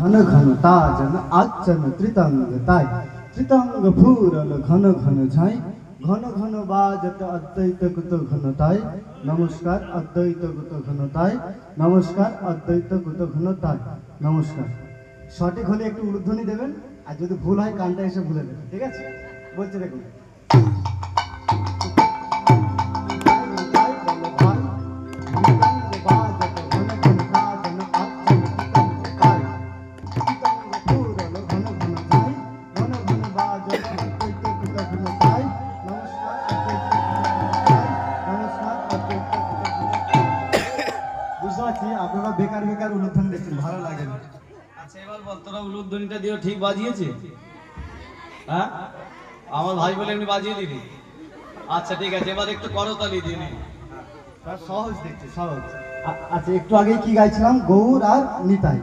ঘন ঘন তাজন আচন ত্রিতঙ্গ তাই ত্রিতঙ্গ ফুরল ঘন ঘন ঝাই ঘন ঘন বাজত অদ্বৈত কুত ঘনতাই নমস্কার অদ্বৈত কুত ঘনতাই নমস্কার অদ্বৈত কুত ঘনতাই নমস্কার। সঠিক হলে একটু উলুধ্বনি দেবেন, আর যদি ভুল হয় কানটা এসে ভুলে দেবেন, ঠিক আছে? বলছে দেখুন, আপনারা বেকার বেকার উলুধ্বনি দিচ্ছেন, ভালো লাগে না। আচ্ছা এবার বল, তোরা উলুধ্বনিটা দিও ঠিক বাজিয়েছে? হ্যাঁ, আমার ভাই বলে এমনি বাজিয়ে দিবি? আচ্ছা ঠিক আছে, এবার একটু করতালি দিয়ে নে। সহজ দেখছি, সহজ। আচ্ছা একটু আগেই কি গাইছিলাম? গৌর আর নিতাই,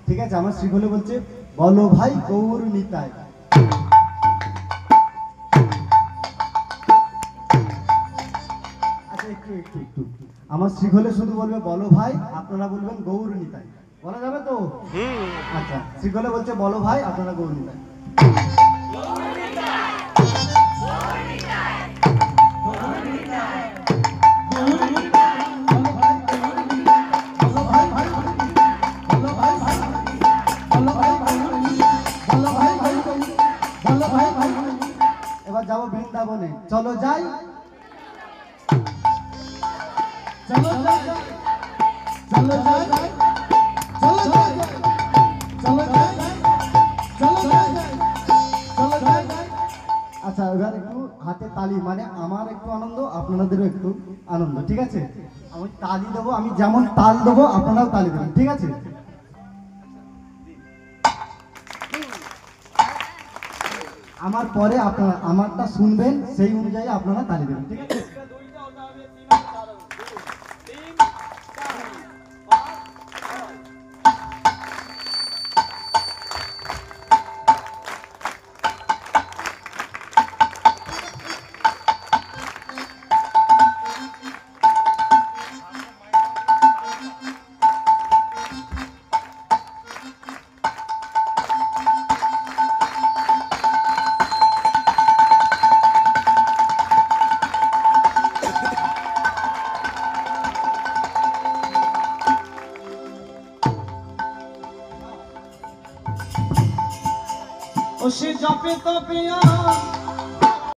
ঠিক আছে? আমার শ্রীখোলে বলছে বলো ভাই গৌর নিতাই। আচ্ছা একটু একটু একটু আমার শ্রীখোলে শুধু বলবে বলো ভাই, আপনারা বলবেন গৌর নিতাই। বলা যাবে তো? আচ্ছা, শ্রীখোলে বলছে বলো ভাই, আপনারা গৌর নিতাই। এবার যাবো বৃন্দাবনে, চলো যাই, চলো যাই, চলো যাই, চলো যাই, চলো যাই, চলো যাই, চলো যাই। আচ্ছা এবার একটু হাতে তালি, মানে আমার একটু আনন্দ, আপনাদেরও একটু আনন্দ, ঠিক আছে? আমি তালি দেবো, আমি যেমন তাল দেবো আপনারাও তালি দেবেন, ঠিক আছে? আমার পরে আপনারা আমারটা শুনবেন, সেই অনুযায়ী আপনারা তালি দেবেন, ঠিক আছে? ও সে জপে তপিয়া